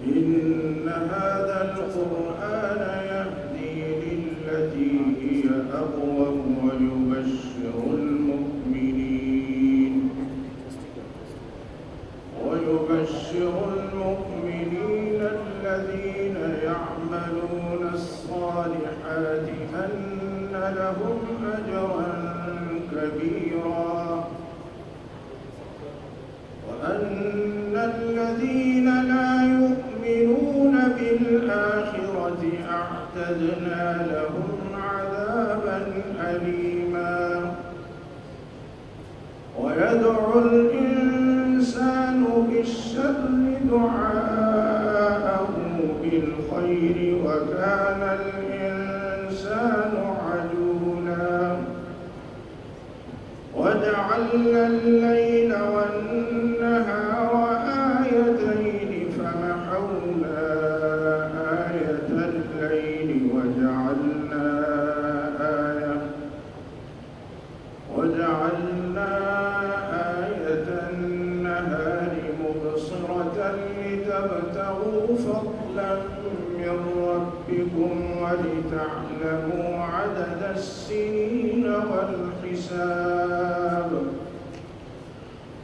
إن هذا القرآن يهدي للتي هي أقوم ويبشر المؤمنين الذين يعملون الصالحات أن لهم أجرا كبيرا وأن الذين لا يؤمنون بالآخرة أعتدنا لهم عذابا أليما ويدعو الإنسان بالشر دعاءه بالخير وكان الإنسان عجولا وجعلنا الليل والنهار آيتين فمحونا آية الليل وجعلنا آية النهار مبصرة لتبتغوا فضلا من ربكم ولتعلموا عدد السنين والحساب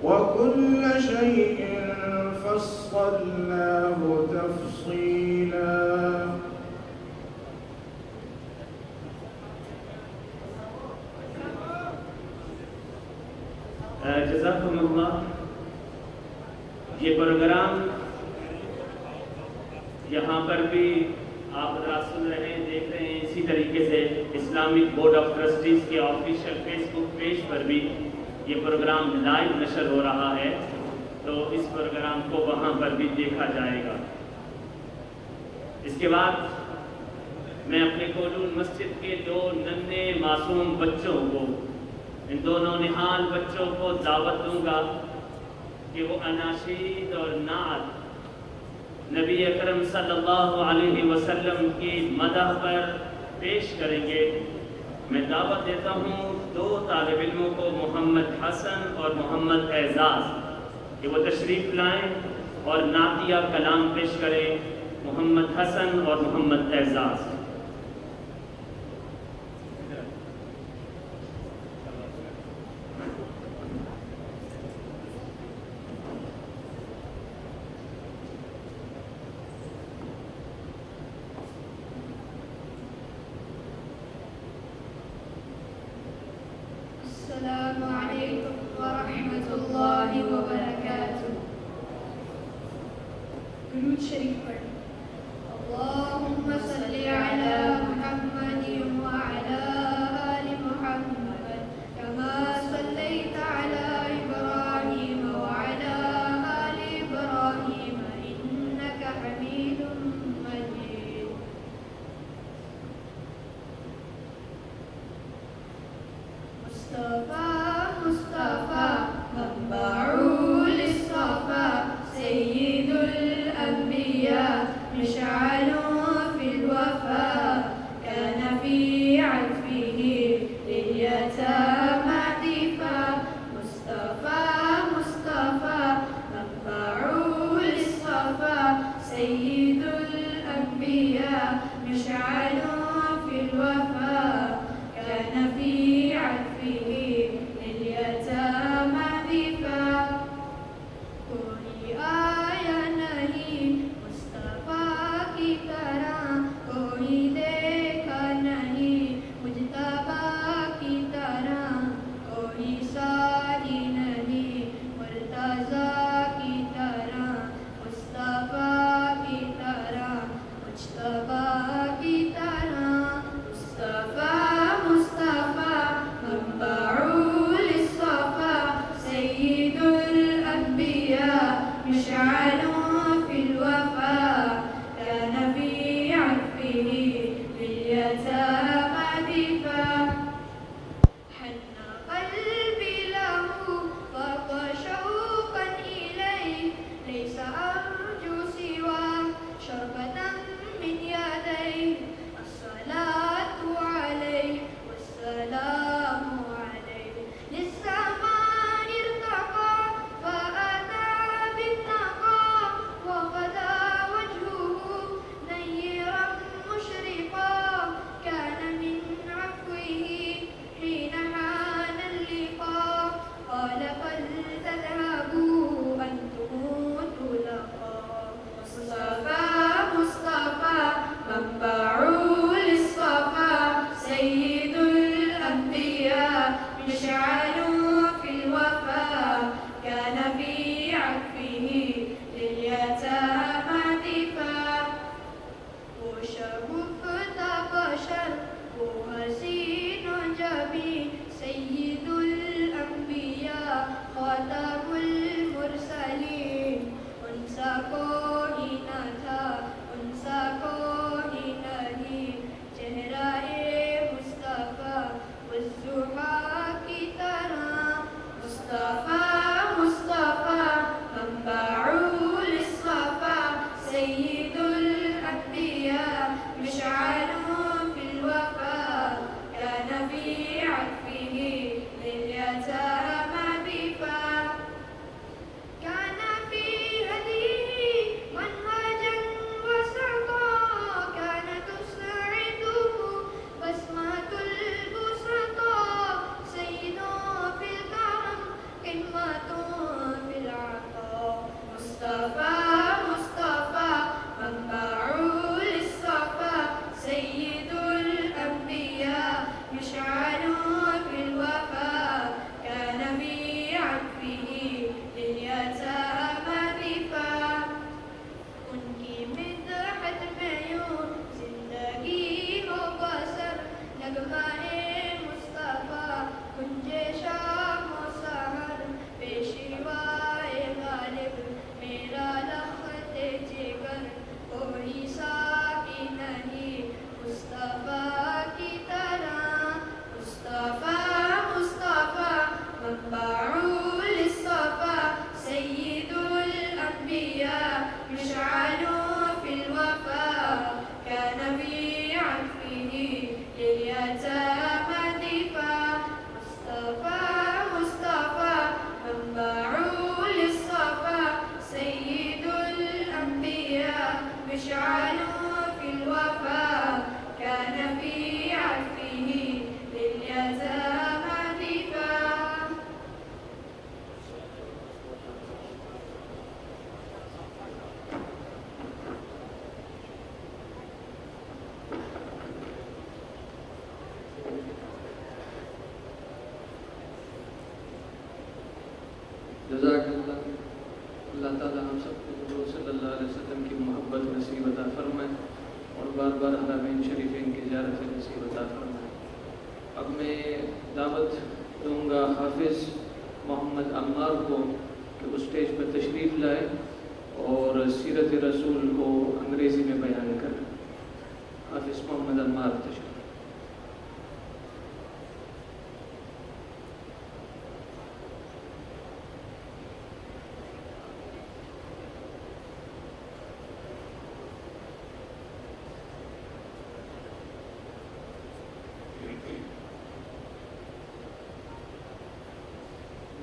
وكل شيء فصلناه تفصيلا. جزاکم اللہ. یہ پروگرام یہاں پر بھی آپ حضرات سن رہے ہیں، دیکھ رہے ہیں. اسی طریقے سے اسلامک بورڈ آف ٹرسٹیز کے آفیشیل فیس بک پیج پر بھی یہ پروگرام لائیو نشر ہو رہا ہے، تو اس پروگرام کو وہاں پر بھی دیکھا جائے گا. اس کے بعد میں اپنے کولون مسجد کے 2 ننھے معصوم بچوں کو، ان دونوں نہال بچوں کو دعوت دوں گا کہ وہ اناشید اور نعت نبی اکرم صلی اللہ علیہ وسلم کی مدح پر پیش کریں گے. میں دعوت دیتا ہوں 2 طالب علموں کو، محمد حسن اور محمد اعزاز، کہ وہ تشریف لائیں اور نعتیہ کلام پیش کریں. محمد حسن اور محمد اعزاز. السلام علیکم ورحمۃ اللہ وبرکاتہ. درود شریف پڑھیں. اللہم صلی علی محمد وعلی آل محمد کما صلیت علی ابراہیم وعلی آل ابراہیم انک حمید مجید. مصطفى منبع للصفا سيد الأنبياء مشعل في الوفاء كان في عطفه لليتامى دفاع. مصطفى منبع للصفا سيد الأنبياء مشعل في الوفاء كان في عطفه لليتامى دفاع. کوئی آیا نہیں مصطفیٰ کی طرح، کوئی دیکھا نہیں مجتبیٰ کی طرح، کوئی ساری نہیں مرتضیٰ کی طرح، مصطفیٰ کی طرح مجتبیٰ کی طرح. مصطفى منبع للصفا سيد الأنبياء مشعل في الوفاء كان في عطفه لليتامى دفاع. حن قلبي له فاق شوقا إليه ليس أرجو سوى شربة من يديه. الصلاة عليه والسلام عليه للزمان ارتقى فأتى بالنقى الأنبياء مشعل في الوفاء كان في عطفه لليتامى دفاع مصطفى منبع للصفا سيد الأنبياء مشعل في الوفاء كان في عطفه لليتامى دفاع. جزاک اللہ تعالیٰ ہم سب کو حضور صلی اللہ علیہ وسلم کی محبت نصیب عطا فرمائے اور بار بار حرمین شریفین کی زیارت نصیب عطا فرمائے. اب میں دعوت دوں گا حافظ محمد عمار کو کہ وہ اسٹیج پر تشریف لائے اور سیرت رسول کو انگریزی میں بیان کریں. حافظ محمد عمار تشریف.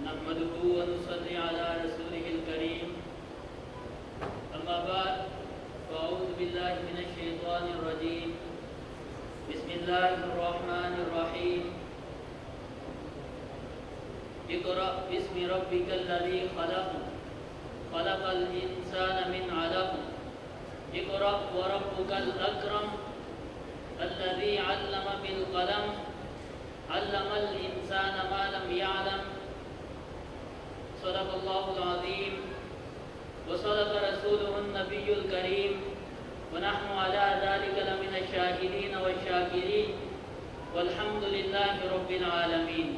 نحمده ونصلي على رسوله الكريم أما بعد فأعوذ بالله من الشيطان الرجيم بسم الله الرحمن الرحيم اقرأ باسم ربك الذي خلق خلق الإنسان من علق اقرأ وربك الأكرم الذي علم بالقلم علم الإنسان ما لم يعلم. صدق الله العظيم وصدق رسوله النبي الكريم ونحن على ذلك لمن الشاهدين والشاكرين والحمد لله رب العالمين.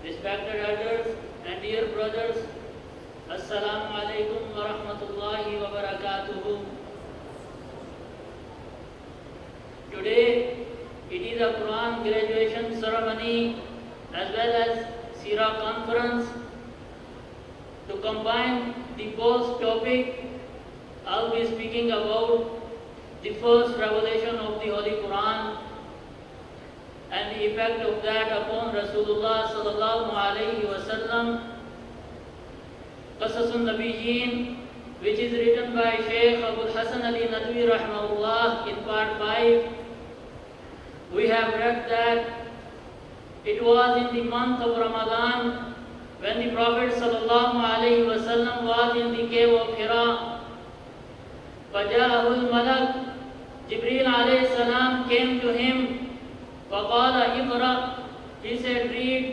Respected elders and dear brothers, Assalamu alaikum wa rahmatullahi wa barakatuhu. Today it is a Quran graduation ceremony as well as Seerah conference. To combine the both topic, I'll be speaking about the first revelation of the Holy Quran and the effect of that upon Rasulullah sallallahu alayhi wa sallam. Qasasun Nabiyyin, which is written by Shaykh Abul Hasan Ali Nadwi rahimahullah in part 5. We have read that it was in the month of Ramadan when the Prophet sallallahu alayhi wa sallam was in the cave of Hira. Faja'ahul malak, Jibreel alayhi salam came to him. Faqala iqra, he said read.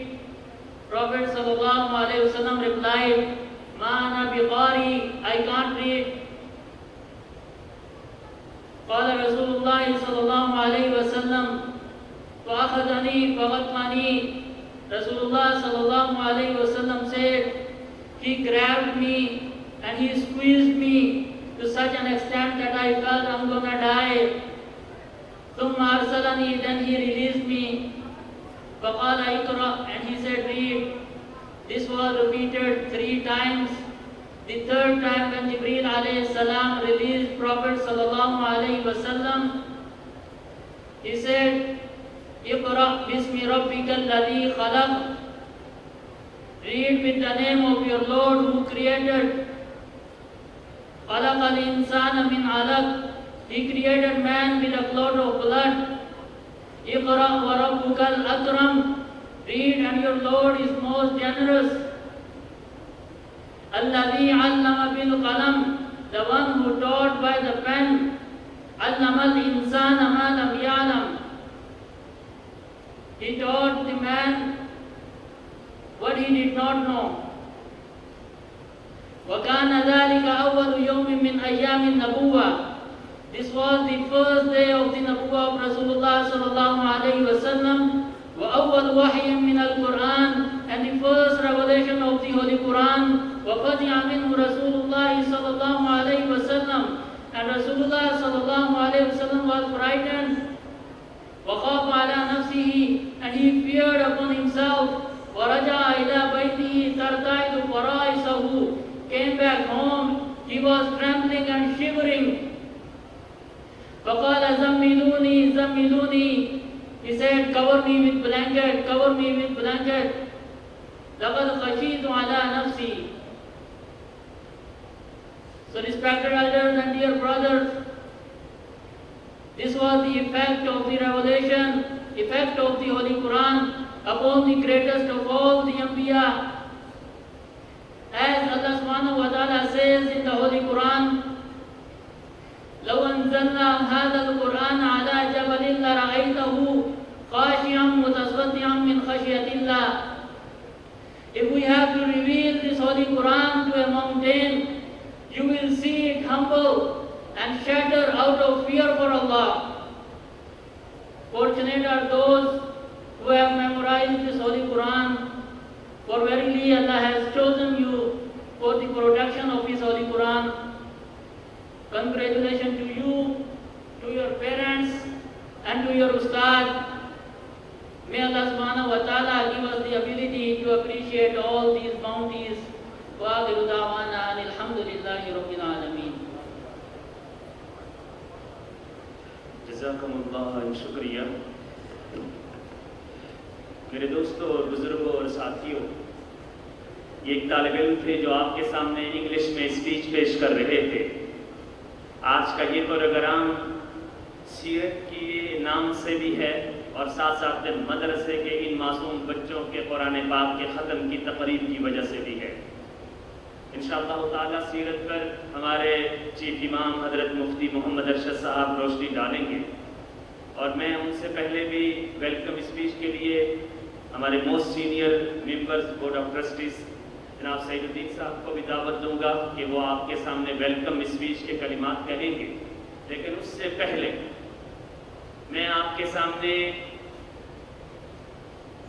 Prophet sallallahu alayhi wa sallam replied, ma ana biqari, I can't read. Qala Rasulullah sallallahu alayhi wa sallam, فَأَخَذَنِي فَغَطَّنِي. Rasulullah sallallahu alayhi wa sallam said, he grabbed me and he squeezed me to such an extent that I felt I'm gonna die. ثُمَّ أَرْسَلَنِي, then he released me. فَقَالَ اقْرَأ, and he said read. This was repeated 3 times. The 3rd time when Jibreel alayhi salam released Prophet sallallahu alayhi wa sallam, he said, اقرأ باسم ربك الذي خلق. Read with the name of your Lord who created. خلق الإنسان من علق. He created man with a clot of blood. اقرأ وربك الأكرم. Read and your Lord is most generous. الذي علم بالقلم. The one who taught by the pen. علم الإنسان ما لم يعلم. He taught the man what he did not know. وَكَانَ ذَلِكَ أَوَّلُ يَوْمٍ مِّنْ أَيَّامِ النَّبُوَّةِ. This was the first day of the Nabuwwah of Rasulullah sallallahu alayhi wa sallam. وَأَوَّلُ وَحْيٍ مِّنَ الْقُرْآنِ, and the first revelation of the Holy Quran. وَفَزِعَ مِنْهُ رَسُولُ اللَّهِ sallallahu alayhi wa sallam, and Rasulullah sallallahu alayhi wa sallam was frightened. وَخَافَ عَلَى نَفْسِهِ, and he feared upon himself. وَرَجَعَ إِلَى بَيْتِهِ تَرْتَعِدُ came back home, he was trembling and shivering. فَقَالَ زَمِّلُونِي زَمِّلُونِي. He said, cover me with blanket, cover me with blanket. لَقَدْ خَشِيتُ عَلَى نَفْسِي. So respected elders and dear brothers, this was the effect of the revelation, effect of the Holy Quran upon the greatest of all the Anbiya. As Allah subhanahu wa ta'ala says in the Holy Quran, لو أنزلنا هذا القرآن على جبل لرأيته خاشعا متصدعا من خشية الله. If we have to reveal this Holy Quran to a mountain, you will see it humble and shatter out of fear for Allah. Fortunate are those who have memorized this Holy Quran, for verily Allah has chosen you for the production of His Holy Quran. Congratulations to you, to your parents, and to your Ustad. May Allah subhanahu wa ta'ala give us the ability to appreciate all these bounties. وآخر دعوانا أن الحمد لله رب العالمين. جزاکم اللہ شکریہ. میرے دوستوں اور بزرگوں اور ساتھیوں، یہ ایک طالب علم تھے جو آپ کے سامنے انگلش میں اسپیچ پیش کر رہے تھے. آج کا یہ پروگرام سیرت کے نام سے بھی ہے اور ساتھ ساتھ مدرسے کے ان معصوم بچوں کے قرآن پاک کے ختم کی تقریب کی وجہ سے بھی ہے. انشاءاللہ تعالیٰ سیرت پر ہمارے چیف امام حضرت مفتی محمد ارشد صاحب روشنی ڈالیں گے، اور میں ان سے پہلے بھی ویلکم اسپیچ کے لیے ہمارے most senior members board of trustees جناب سعید الدین صاحب کو بھی دعوت دوں گا کہ وہ آپ کے سامنے ویلکم اسپیچ کے کلمات کہیں گے. لیکن اس سے پہلے میں آپ کے سامنے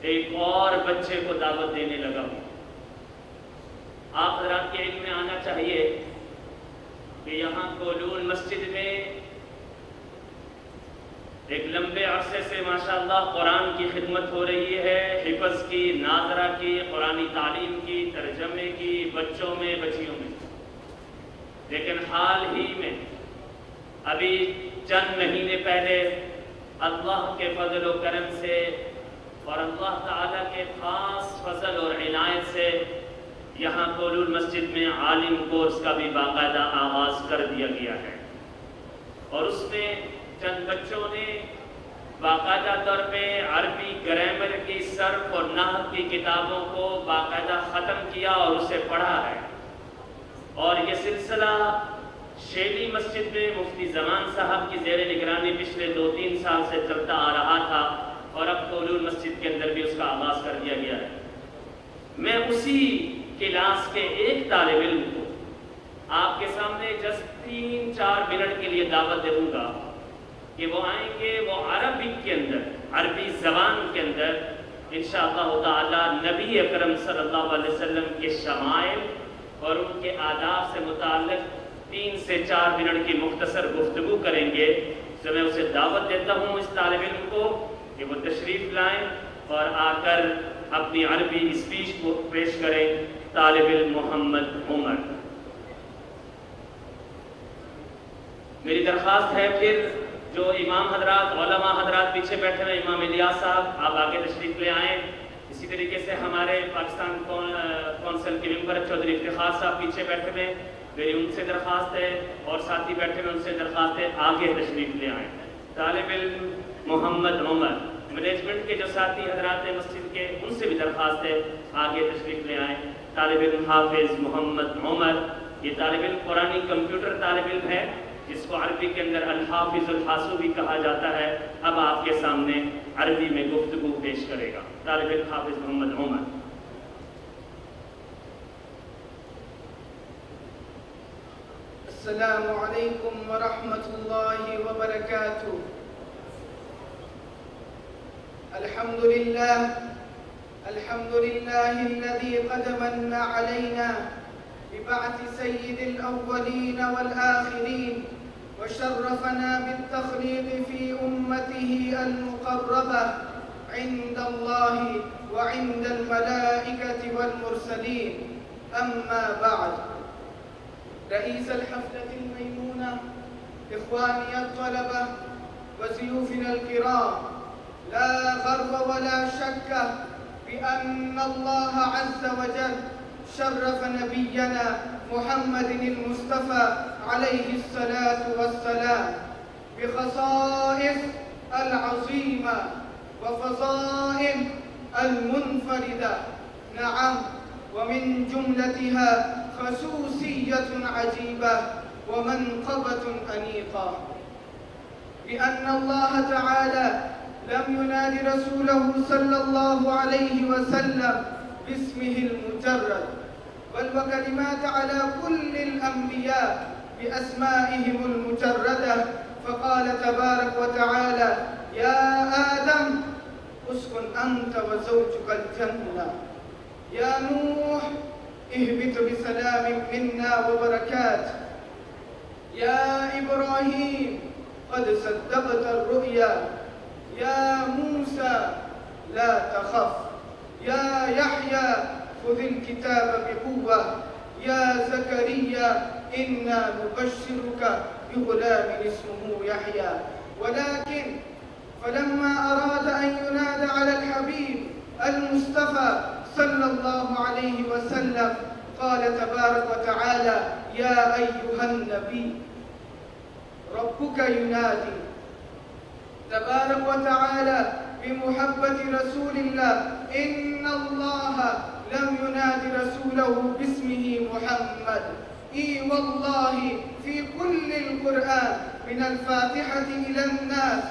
ایک اور بچے کو دعوت دینے لگا ہوں. آپ حضرات کے علم میں آنا چاہیے کہ یہاں کولون مسجد میں ایک لمبے عرصے سے ماشاءاللہ قرآن کی خدمت ہو رہی ہے، حفظ کی، ناظرہ کی، قرآنی تعلیم کی، ترجمے کی، بچوں میں بچیوں میں. لیکن حال ہی میں ابھی چند مہینے پہلے اللہ کے فضل و کرم سے اور اللہ تعالیٰ کے خاص فضل اور عنایت سے یہاں کولون مسجد میں عالم کورس کا بھی باقاعدہ آغاز کر دیا گیا ہے، اور اس میں چند بچوں نے باقاعدہ طور پہ عربی گرامر کی صرف اور نحو کی کتابوں کو باقاعدہ ختم کیا اور اسے پڑھا ہے. اور یہ سلسلہ شیلی مسجد میں مفتی زمان صاحب کی زیر نگرانی پچھلے 2-3 سال سے چلتا آ رہا تھا، اور اب کولون مسجد کے اندر بھی اس کا آغاز کر دیا گیا ہے. میں اسی کلاس کے ایک طالب علم کو آپ کے سامنے جسٹ 3-4 منٹ کے لیے دعوت دوں گا کہ وہ آئیں گے، وہ عربک کے اندر، عربی زبان کے اندر انشاءاللہ تعالی نبی اکرم صلی اللہ علیہ وسلم کے شمائل اور ان کے آداب سے متعلق 3 سے 4 منٹ کی مختصر گفتگو کریں گے. تو میں اسے دعوت دیتا ہوں اس طالب علم کو کہ وہ تشریف لائیں اور آ کر اپنی عربی اسپیچ کو پیش کریں. طالب علم محمد عمر. میری درخواست ہے پھر جو امام حضرات، علماء حضرات پیچھے بیٹھے ہوئے، امام الیاس صاحب آپ آگے تشریف لے آئیں. اسی طریقے سے ہمارے پاکستان کونسل کے ممبر چودھری افتخار صاحب پیچھے بیٹھے ہوئے، میری ان سے درخواست ہے، اور ساتھی بیٹھے ہوئے ان سے درخواست ہے آگے تشریف لے آئیں. طالب علم محمد عمر. مینجمنٹ کے جو ساتھی حضرات ہیں مسجد کے، ان سے بھی درخواست ہے آگے تشریف لے آئیں. طالب علم حافظ محمد عمر. یہ طالب علم قرآنی کمپیوٹر طالب علم ہے جس کو عربی کے اندر الحافظ الحاسو بھی کہا جاتا ہے. اب آپ کے سامنے عربی میں گفتگو پیش کرے گا طالب علم حافظ محمد عمر. السلام علیکم ورحمۃ اللہ وبرکاتہ. الحمد لله الذي قد من علينا ببعث سيد الأولين والآخرين وشرفنا بالتخليد في أمته المقربة عند الله وعند الملائكة والمرسلين. أما بعد، رئيس الحفلة الميمونة، إخواني الطلبة وسيوفنا الكرام، لا غرو ولا شك بأن الله عز وجل شرف نبينا محمد المصطفى عليه الصلاة والسلام بخصائص العظيمة وفضائل المنفردة. نعم، ومن جملتها خصوصية عجيبة ومنقبة أنيقة، بأن الله تعالى لم ينادي رسوله صلى الله عليه وسلم باسمه المجرد، بل وكلمات على كل الأنبياء بأسمائهم المجردة، فقال تبارك وتعالى: يا آدم اسكن أنت وزوجك الجنة، يا نوح اهبط بسلام منا وبركات، يا إبراهيم قد صدقت الرؤيا، يا موسى لا تخف، يا يحيى خذ الكتاب بقوة، يا زكريا إنا نبشرك بغلام اسمه يحيى. ولكن فلما أراد أن ينادى على الحبيب المصطفى صلى الله عليه وسلم قال تبارك وتعالى: يا أيها النبي ربك ينادي تبارك وتعالى بمحبة رسول الله. إن الله لم ينادي رسوله باسمه محمد، إي والله في كل القرآن من الفاتحة إلى الناس: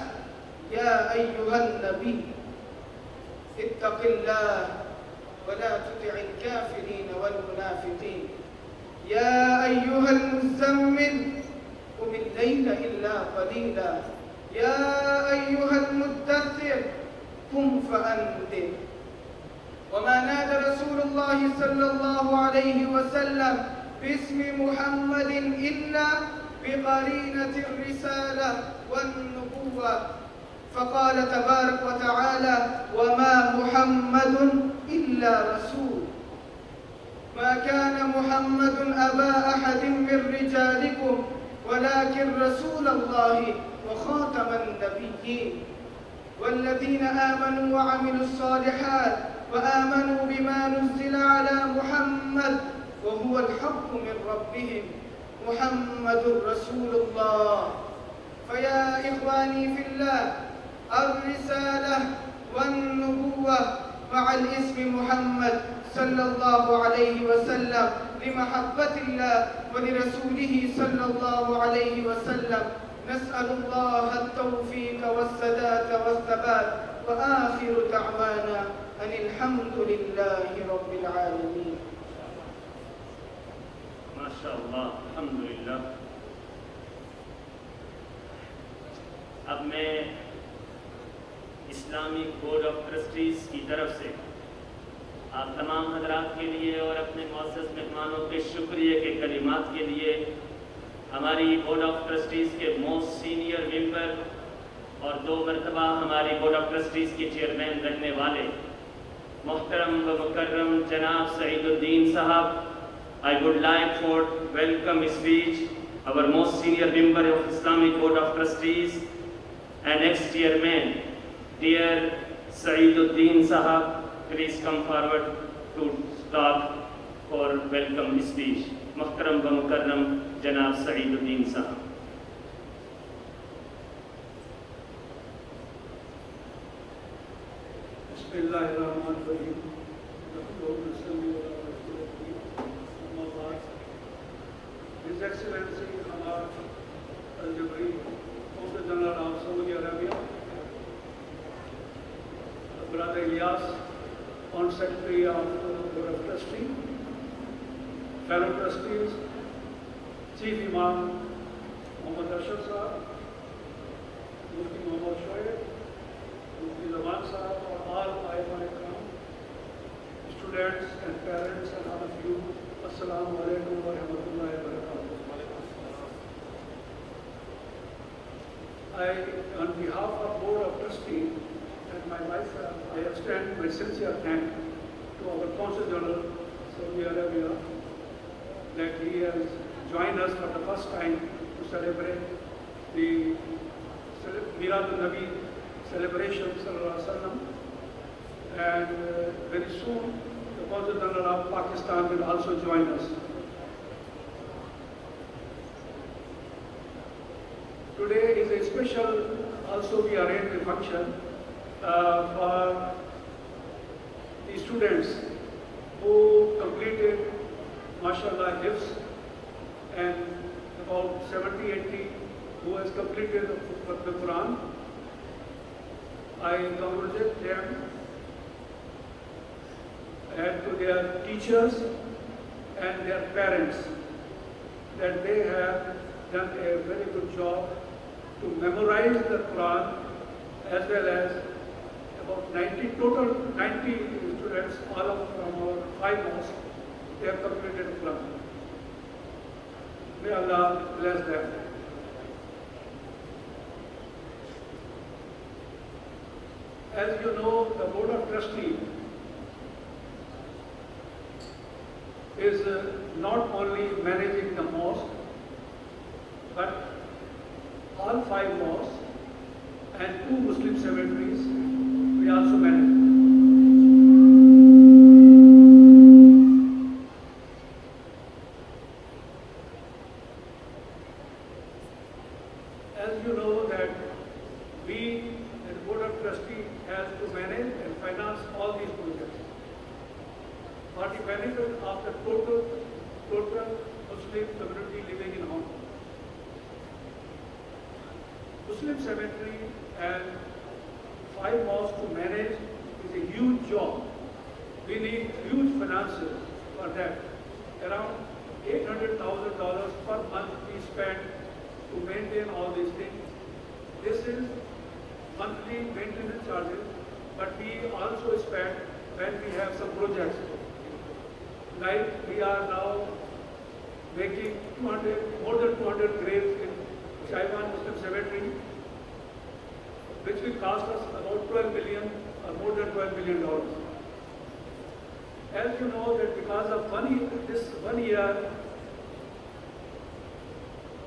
يا أيها النبي اتق الله ولا تطع الكافرين والمنافقين، يا أيها المزمل قم الليل إلا قليلا، يا أيها المدثر قم فأنذر. وما نادى رسول الله صلى الله عليه وسلم باسم محمد إلا بقرينة الرسالة والنبوة، فقال تبارك وتعالى: وما محمد إلا رسول، ما كان محمد أبا أحد من رجالكم ولكن رسول الله وخاتم النبيين. والذين آمنوا وعملوا الصالحات وآمنوا بما نزل على محمد وهو الحق من ربهم محمد رسول الله. فيا إخواني في الله، الرسالة والنبوة مع الاسم محمد صلى الله عليه وسلم لمحبة الله ولرسوله صلى الله عليه وسلم. نسأل الله التوفيق والسداد والثبات، وآخر دعوانا أن الحمد لله رب العالمين. ما شاء الله، الحمد للہ. اب میں اسلامک بورڈ آف ٹرسٹیز کی طرف سے آپ تمام حضرات کے لیے اور اپنے معزز مہمانوں کے شکریہ کے کلمات کے لیے ہماری بورڈ آف ٹرسٹیز کے موسٹ سینئر ممبر اور 2 مرتبہ ہماری بورڈ آف ٹرسٹیز کے چیئرمین رہنے والے محترم و مکرم جناب سعید الدین صاحب, I would like for welcome speech our most senior member of Islamic Board of Trustees and ex-chairman, dear Saiduddin Sahab. Please come forward to talk for welcome speech. محترم و مکرم جناب سعید الدین صاحب. بسم اللہ الرحمن الرحیم. His Excellency Hamad Al-Jabri, Consul General of Saudi Arabia, Brother Ilyas, Hon. Secretary of the Board of Trustees, fellow trustees, Chief Imam Muhammad Ashar Sahab, Mufti Muhammad Shoaib, Mufti Zaman Sahab, and all Aimah Ikram, students and parents and all of you, Assalamu alaikum wa rahmatullahi wa barakatuh. On behalf of Board of Trustees and my wife, I extend my sincere thanks to our Consul General, Saudi Arabia, that he has join us for the first time to celebrate the Milad al-Nabi celebration, sallallahu alaihi wasallam. And very soon, the Consul General of Pakistan will also join us. Today is a special, also we arranged a function for the students who completed, mashallah, Hifz, and about 70-80 who has completed the Quran. I congratulate them and to their teachers and their parents that they have done a very good job to memorize the Quran, as well as about 90 students, all of from our 5 mosques, they have completed the Quran. May Allah bless them. As you know, the Board of Trustees is not only managing the mosque, but all 5 mosques and 2 Muslim cemeteries we also manage. As you know that we, the Board of Trustees, has to manage and finance all these projects for the benefit of the total Muslim community living in Hong Kong. Muslim cemetery and 5 mosques to manage is a huge job. We need huge finances for that. Around $800,000 per month we spend to maintain all these things. This is monthly maintenance charges, but we also spend when we have some projects. Like we are now making more than 200 graves in Chaiwan Muslim Cemetery, which will cost us about 12 million or more than $12 million. As you know that because of this 1 year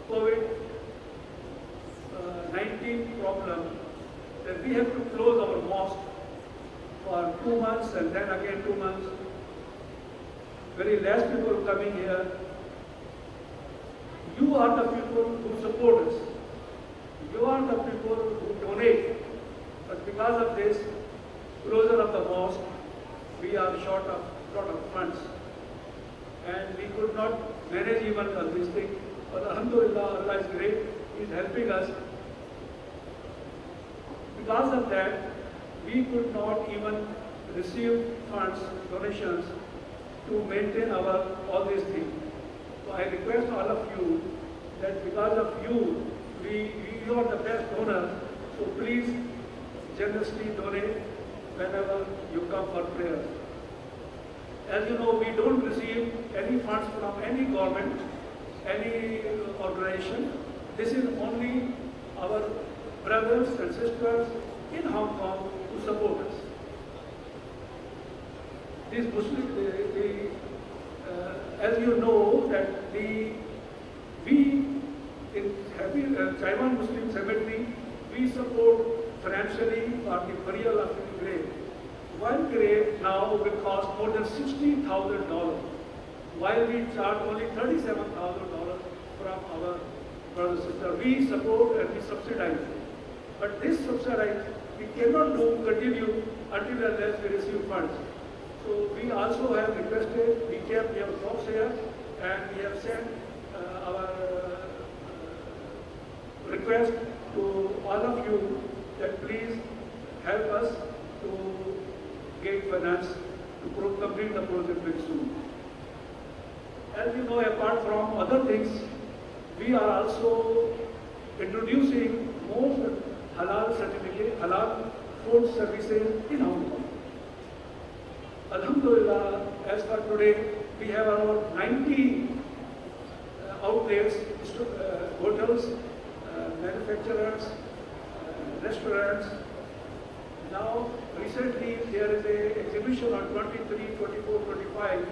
COVID-19 problem, that we have to close our mosque for 2 months and then again 2 months. Very less people coming here. You are the people who support us. You are the people who donate. But because of this closure of the mosque, we are short of lot of funds. And we could not manage even this thing. But alhamdulillah, Allah is great. He is helping us. Because of that, we could not even receive funds, donations to maintain all these things. So I request all of you that because of you, you are the best donors. So please generously donate whenever you come for prayers. As you know, we don't receive any funds from any government, any organization. This is only our brothers and sisters in Hong Kong who support us. This Muslim, as you know, that we in Chaiwan Muslim Cemetery, we support financially for the burial of the grave. One grave now will cost more than $60,000, while we charge only $37,000 from our brothers and sisters. We support and we subsidize. But this subsidize we cannot continue until unless we receive funds. So we also have requested, we have talks here, and we have sent our request to all of you that please help us to get finance to complete the project very soon. As you know, apart from other things, we are also introducing more halal certificate, halal food services in Hong Kong. Alhamdulillah, as for today, we have around 90 outlets, hotels, manufacturers, restaurants. Now, recently there is an exhibition on 23, 24, 25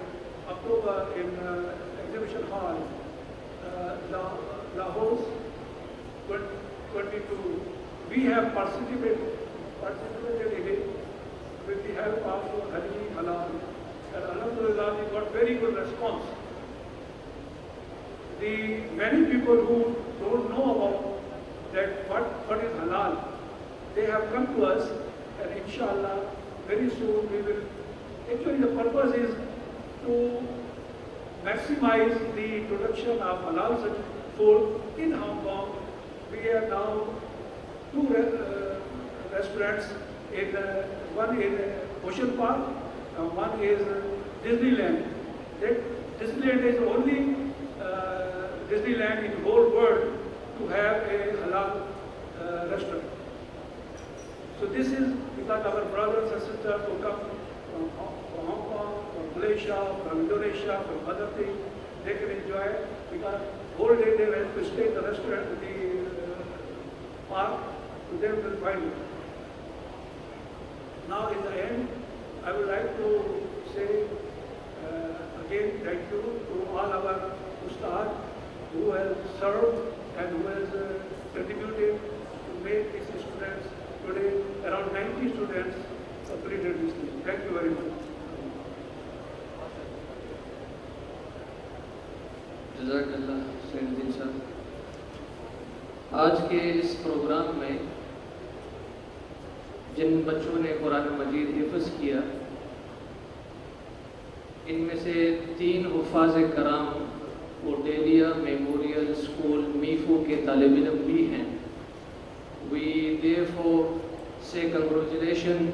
October in Exhibition Hall. Lahore 22. We have participated in it with the help of Haji Halal, and Alhamdulillah we got very good response. The many people who don't know about that what is halal, they have come to us, and inshallah very soon we will. Actually, the purpose is to maximize the production of halal food in Hong Kong. We have now two restaurants. One is Ocean Park, one is Disneyland. That Disneyland is only Disneyland in the whole world to have a halal restaurant. So this is because our brothers and sisters who come from Hong Kong, from Malaysia, from Indonesia, from other things, they can enjoy it because whole day they have to stay in the restaurant, the park, so they will find it. Now in the end, I would like to say again thank you to all our ustad who has served and who has contributed to make these students today, around 90 students completed this thing. Thank you very much. جزاکاللہ سید الدین صاحب. آج کے اس programme میں جن بچوں نے قرآن مجید حفظ کیا، ان میں سے 3 حفاظ کرام وہ ڈیلیا میموریل اسکول میفو کے طالب علم بھی ہیں. We therefore say congratulations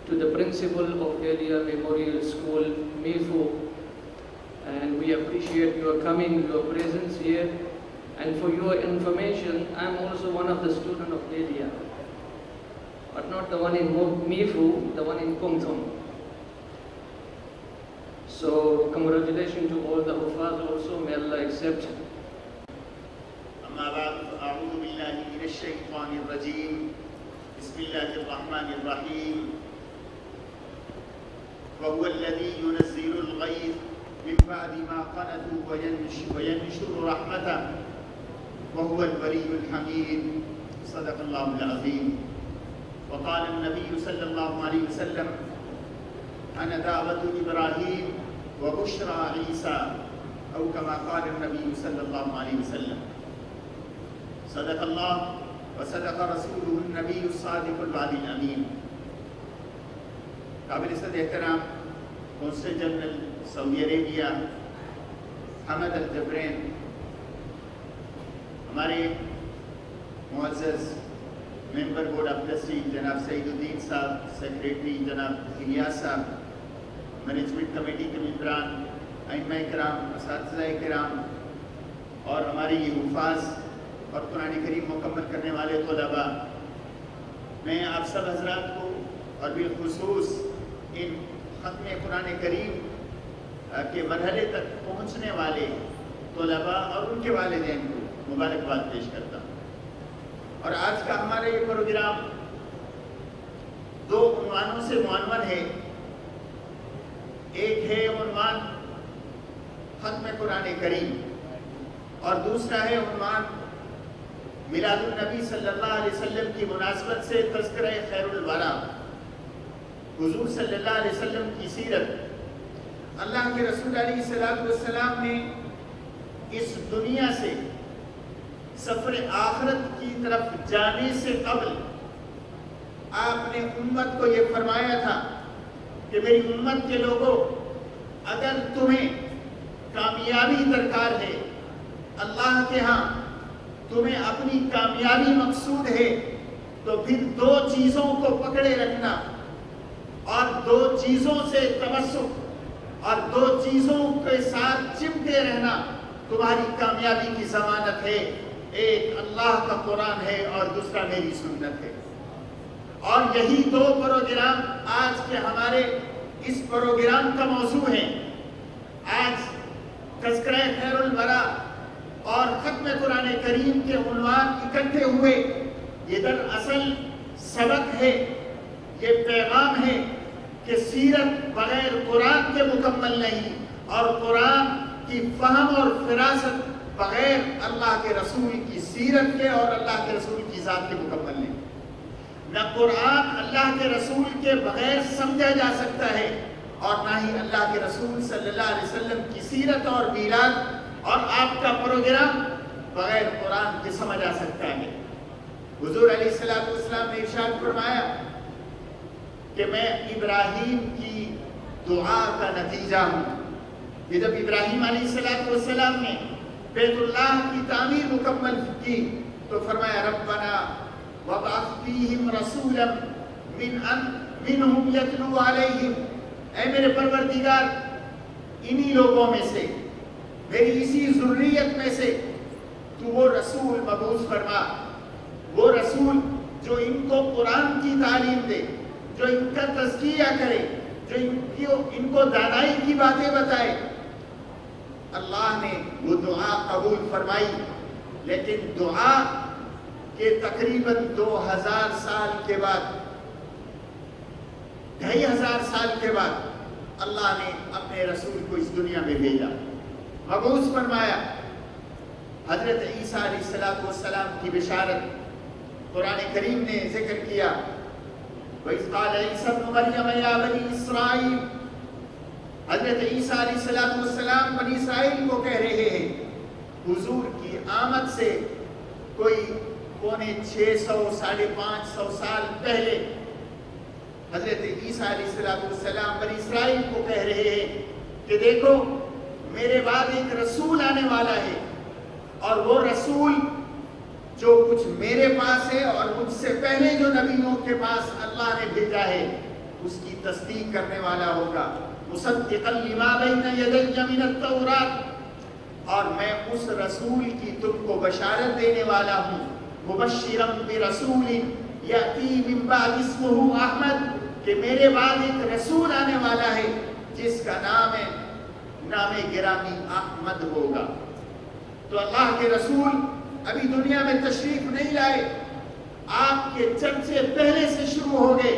to the principal of Delia Memorial School, Mifu, and we appreciate your coming, your presence here. And for your information, I'm also one of the students of Delia, but not the one in Mifu, the one in Kumthum. So congratulations to all the Hufaz also, may Allah accept. أما بعد أعوذ بالله من الشيطان الرجيم بسم الله الرحمن الرحيم وهو الذي ينزل الغيث من بعد ما قنطوا وينشر رحمته وهو الولي الحميد صدق الله العظيم. وقال النبي صلى الله عليه وسلم أنا دعوة إبراهيم وبشرى عيسى أو كما قال النبي صلى الله عليه وسلم. صدق الله وصدق رسوله النبي الصادق الوعد الأمين. قابل صدر احترام قونصل جنرل سعودی عربیہ حمد الجبرین، ہمارے معزز ممبر بورڈ آف ٹرسٹی جناب سعید الدین صاحب، سیکریٹری جناب الیاس صاحب، مینجمنٹ کمیٹی کے ممبران، ائمہ کرام، اساتذہ کرام، اور ہمارے یہ حفاظ اور قرآن کریم مکمل کرنے والے طلباء، میں آپ سب حضرات کو اور بالخصوص ان ختم قرآن کریم کے مرحلے تک پہنچنے والے طلباء اور ان کے والدین کو مبارکباد پیش کرتا ہوں. اور آج کا ہمارا یہ پروگرام 2 عنوانوں سے معنون ہے. ایک ہے عنوان ختم قرآن کریم اور دوسرا ہے عنوان میلاد النبی صلی اللہ علیہ وسلم کی مناسبت سے تذکرہ خیر الورا، حضور صلی اللہ علیہ وسلم کی سیرت. اللہ کے رسول علیہ السلام نے اس دنیا سے سفر آخرت کی طرف جانے سے قبل آپ نے امت کو یہ فرمایا تھا کہ میری امت کے لوگوں، اگر تمہیں کامیابی درکار ہے، اللہ کے ہاں تمہیں اپنی کامیابی مقصود ہے، تو پھر 2 چیزوں کو پکڑے رکھنا اور 2 چیزوں سے تمسک اور 2 چیزوں کے ساتھ چمٹے رہنا تمہاری کامیابی کی ضمانت ہے. ایک اللہ کا قرآن ہے اور دوسرا میری سنت ہے. اور یہی 2 پروگرام آج کے ہمارے اس پروگرام کا موضوع ہے. آج تذکرہ خیر الورا اور ختم قرآن کریم کے عنوان اکٹھے ہوئے، یہ دراصل سبق ہے، یہ پیغام ہے کہ سیرت بغیر قرآن کے مکمل نہیں، اور قرآن کی فہم اور فراست بغیر اللہ کے رسول کی سیرت کے اور اللہ کے رسول کی ذات کے مکمل نہیں. نہ قرآن اللہ کے رسول کے بغیر سمجھا جا سکتا ہے اور نہ ہی اللہ کے رسول صلی اللہ علیہ وسلم کی سیرت اور میلاد اور آپ کا پروگرام بغیر قرآن کے سمجھ آ سکتا ہے. حضور علیہ السلام نے ارشاد فرمایا کہ میں ابراہیم کی دعا کا نتیجہ ہوں. کہ جب ابراہیم علیہ السلام نے بیت اللہ کی تعمیر مکمل کی تو فرمایا ربنا وَبَعَثْ فِيهِمْ رَسُولًا مِّنْهُمْ يَتْلُو عَلَيْهِمْ، اے میرے پروردگار انہی لوگوں میں سے، میری اسی ذریت میں سے تو وہ رسول مبعوث فرما، وہ رسول جو ان کو قرآن کی تعلیم دے، جو ان کا تزکیہ کرے، جو ان کو دانائی کی باتیں بتائے. اللہ نے وہ دعا قبول فرمائی، لیکن دعا کہ تقریباً 2000 سال کے بعد 2500 سال کے بعد اللہ نے اپنے رسول کو اس دنیا میں بھیجا، مبعوث فرمایا. حضرت عیسیٰ علیہ السلام کی بشارت قرآن کریم نے ذکر کیا. وَإِذْ قَالَ عِيسَى ابْنُ مَرْيَمَ يَا بَنِي إِسْرَائِيلَ، حضرت عیسیٰ علیہ السلام بنی اسرائیل کو کہہ رہے ہیں حضور کی آمد سے کوئی 550-550 سال پہلے حضرت عیسیٰ علیہ السلام بنی اسرائیل کو کہہ رہے ہیں کہ دیکھو میرے بعد ایک رسول آنے والا ہے، اور وہ رسول جو کچھ میرے پاس ہے اور مجھ سے پہلے جو نبیوں کے پاس اللہ نے بھیجا ہے اس کی تصدیق کرنے والا ہوگا. مصدقا لما بین یدی من التوراۃ، اور میں اس رسول کی تم کو بشارت دینے والا ہوں. مبشرا برسول یأتی من بعد اسمہ احمد، کہ میرے بعد ایک رسول آنے والا ہے جس کا نام گرامی احمد ہوگا. تو اللہ کے رسول ابھی دنیا میں تشریف نہیں لائے، آپ کے چرچے پہلے سے شروع ہو گئے.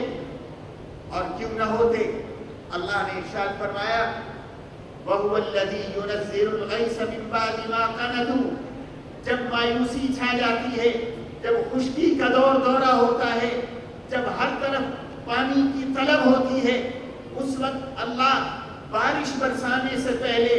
اور کیوں نہ ہوتے، اللہ نے ارشاد فرمایا وَهُوَ الَّذِي يُنَزِّلُ الْغَيْثَ مِن بَعْدِ مَا قَنَطُوا، جب مایوسی چھا جاتی ہے، جب خشکی کا دورہ ہوتا ہے، جب ہر طرف پانی کی طلب ہوتی ہے، اس وقت اللہ بارش برسانے سے پہلے،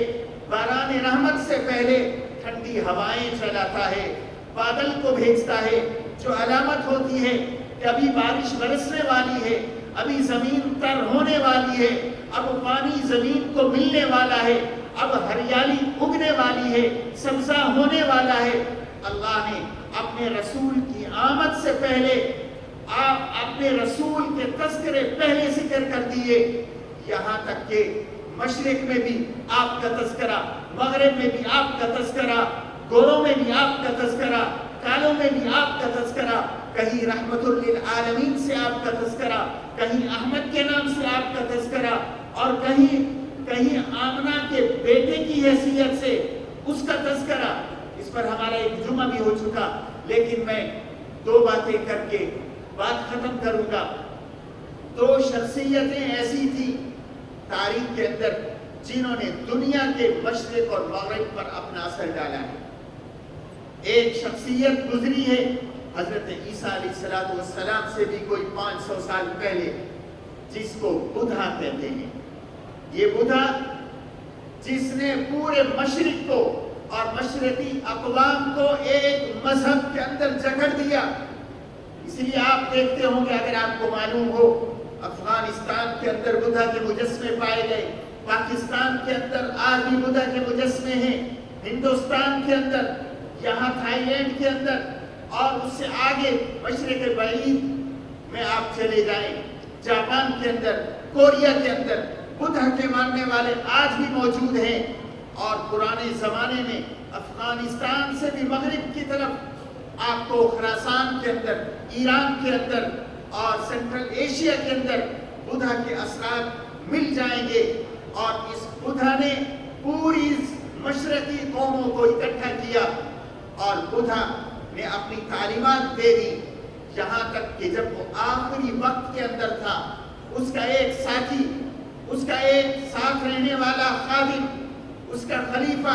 باران رحمت سے پہلے ٹھنڈی ہوائیں چلاتا ہے، بادل کو بھیجتا ہے، جو علامت ہوتی ہے کہ ابھی بارش برسنے والی ہے، ابھی زمین تر ہونے والی ہے، اب پانی زمین کو ملنے والا ہے، اب ہریالی اگنے والی ہے، سبزہ ہونے والا ہے. اللہ نے اپنے رسول کی آمد سے پہلے اپنے رسول کے تذکرے پہلے ذکر کر دیے، یہاں تک کہ مشرق میں بھی آپ کا تذکرہ، مغرب میں بھی آپ کا تذکرہ، گوروں میں بھی آپ کا تذکرہ، کالوں میں بھی آپ کا تذکرہ، کہیں رحمت للعالمین سے آپ کا تذکرہ، کہیں احمد کے نام سے آپ کا تذکرہ، اور کہیں آمنہ کے بیٹے کی حیثیت سے اس کا تذکرہ. اس پر ہمارا ایک جمعہ بھی ہو چکا، لیکن میں 2 باتیں کر کے بات ختم کروں گا. 2 شخصیتیں ایسی تھی تاریخ کے اندر جنہوں نے دنیا کے مشرق اور مغرب پر اپنا اثر ڈالا ہے. ایک شخصیت گزری ہے حضرت عیسیٰ علیہ السلام سے بھی کوئی 500 سال پہلے، جس کو بدھا کہتے ہیں. یہ بدھا جس نے پورے مشرق کو اور مشرقی اقوام کو ایک مذہب کے اندر جکڑ دیا. اس لیے آپ دیکھتے ہوں گے، اگر آپ کو معلوم ہو، افغانستان کے اندر بدھا کے مجسمے پائے گئے، پاکستان کے اندر آج بھی بدھا کے مجسمے ہیں، ہندوستان کے اندر، یہاں تھائی لینڈ کے اندر، اور اس سے آگے مشرق بعید میں آپ چلے جائیں، جاپان کے اندر، کوریا کے اندر بدھا کے ماننے والے آج بھی موجود ہیں. اور پرانے زمانے میں افغانستان سے بھی مغرب کی طرف آپ کو خراسان کے اندر، ایران کے اندر اور سینٹرل ایشیا کے اندر بدھا کے اثرات مل جائیں گے. اور اس بدھا نے پوری مشرقی قوموں کو اکٹھا کیا، اور بدھا نے اپنی تعلیمات دے دی، یہاں تک کہ جب وہ آخری وقت کے اندر تھا، اس کا ایک ساتھی، اس کا ایک ساتھ رہنے والا خادم، اس کا خلیفہ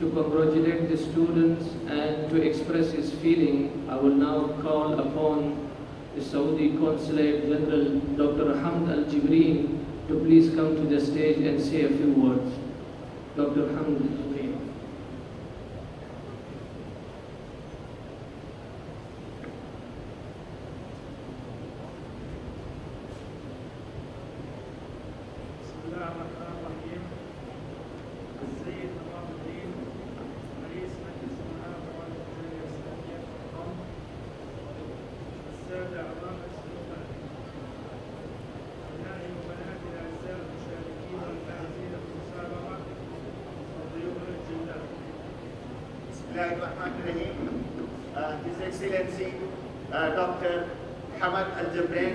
To congratulate the students and to express his feeling, I will now call upon the Saudi Consulate General Dr. Hamd Al-Jibreen to please come to the stage and say a few words. Dr. Hamd Al-Jibreen. His Excellency Dr. Hamd Al-Jibreen,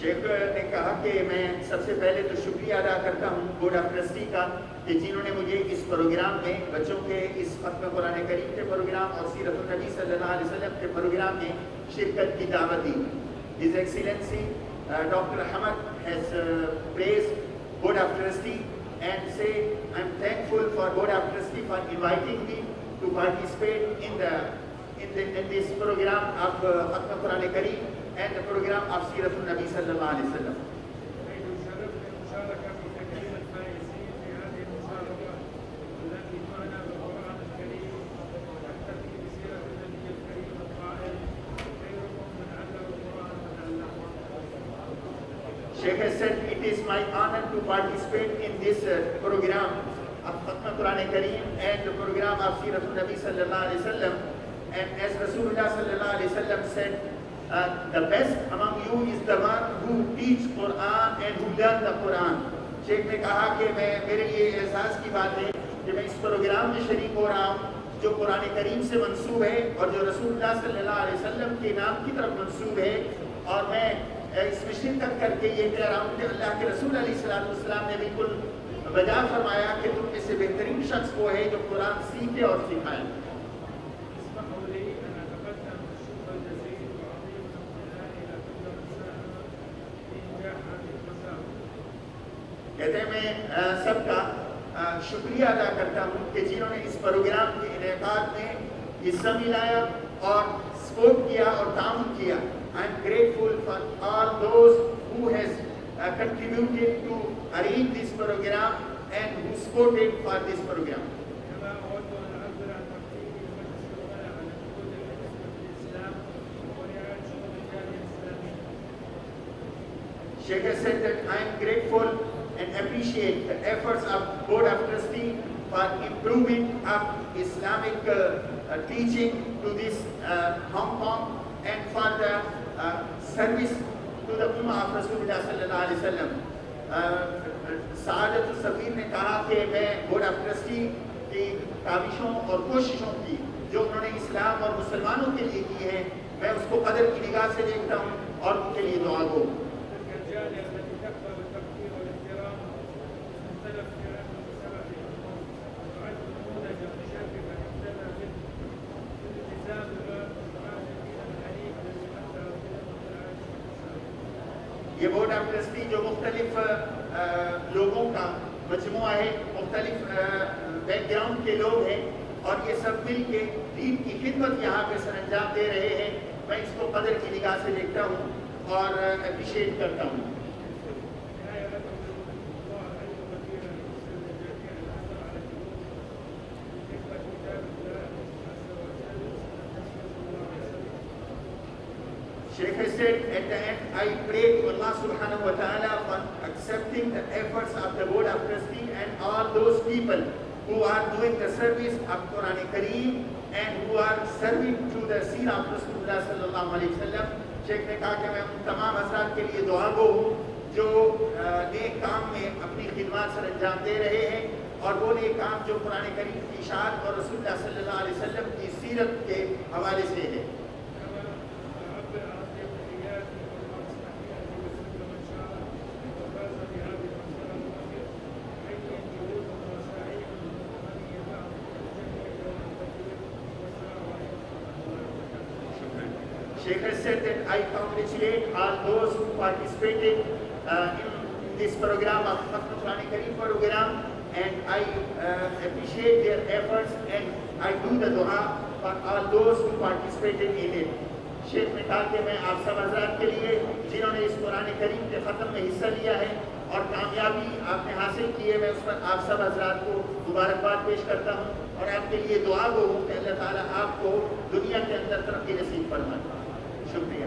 شیخ نے کہا کہ میں سب سے پہلے تو شکریہ ادا کرتا ہوں بورڈ آف ٹرسٹی کا کہ جنہوں نے مجھے اس پروگرام میں بچوں کے اس ختم قرآن کریم کے پروگرام اور سیرت النبی صلی اللہ علیہ وسلم کے پروگرام میں شرکت کی دعوت دی. His Excellency Dr. Ahmad has praised Board of Trustee and say I'm thankful for Board of Trustee for inviting me to participate in this program of Khatm Quran Kareem and the program of Sirat al-Nabi sallallahu alaihi wasallam. Sheikh has said it is my honor to participate in this program of Khatm Quran Kareem and the program of Sirat al-Nabi sallallahu alaihi wasallam. And as Rasulullah sallallahu alaihi wasallam said, the best among you is the one who teach Quran and who learn the Quran. شیخ نے کہا کہ میرے لیے احساس کی بات ہے کہ میں اس پروگرام میں شریک ہو رہا ہوں جو قرآن کریم سے منسوب ہے اور جو رسول اللہ صلی اللہ علیہ وسلم کے نام کی طرف منسوب ہے, اور میں اس میں شرکت کر کے یہ کہہ رہا ہوں کہ اللہ کے رسول علیہ السلام نے بالکل بجا فرمایا کہ تم میں سے بہترین شخص وہ ہے جو قرآن سیکھے اور سکھائے. کہتے ہیں میں سب کا شکریہ ادا کرتا ہوں کہ جنہوں نے اس پروگرام کے انعقاد میں حصہ ملایا اور سپورٹ کیا اور تعاون کیا. I am grateful for all those who has contributed to arrange this program and who supported for this program. Sheikh has said that I am grateful and appreciate the efforts of Board of Trustee for improving of Islamic teaching to this Hong Kong and for the service to the Ummah of Rasulullah sallallahu alaihi wasallam. سعادت السفیر نے کہا کہ میں board of trustee کی کاوشوں اور کوششوں کی جو انہوں نے اسلام اور مسلمانوں کے لیے کی ہے میں اس کو قدر کی نگاہ سے دیکھتا ہوں اور ان کے لیے دعا گو. یہ بورڈ آف ٹرسٹی جو مختلف لوگوں کا مجموعہ ہے, مختلف بیک گراؤنڈ کے لوگ ہیں اور یہ سب مل کے دین کی خدمت یہاں پہ سر انجام دے رہے ہیں, میں اس کو قدر کی نگاہ سے دیکھتا ہوں اور اپریشیٹ کرتا ہوں. Sheikh has said at the end, I pray to Allah subhanahu wa ta'ala for accepting the efforts of the Board of Trustee and all those people who are doing the service of Quran Kareem and who are serving to the Seerah of Rasulullah sallallahu alayhi wa sallam. Sheikh نے کہا کہ میں ان تمام حضرات کے لیے دعا گو ہوں جو نیک کام میں اپنی خدمات سر انجام دے رہے ہیں اور وہ نیک کام جو قرآن کریم کی اشاعت اور رسول اللہ صلی اللہ علیہ وسلم کی سیرت کے حوالے سے ہے. Sheikh has said that I congratulate all those who participated in this program of Khatm Quran Kareem program, and I appreciate their efforts and I do the dua for all those who participated in it. Sheikh نے کہا کہ میں آپ سب حضرات کے لیے جنہوں نے اس قرآن کریم کے ختم میں حصہ لیا ہے اور کامیابی آپ نے حاصل کی ہے, میں اس پر آپ سب حضرات کو مبارکباد پیش کرتا ہوں اور آپ کے لیے دعا گو ہوں کہ اللہ تعالیٰ آپ کو دنیا کے اندر ترقی نصیب فرمائے. شکریہ.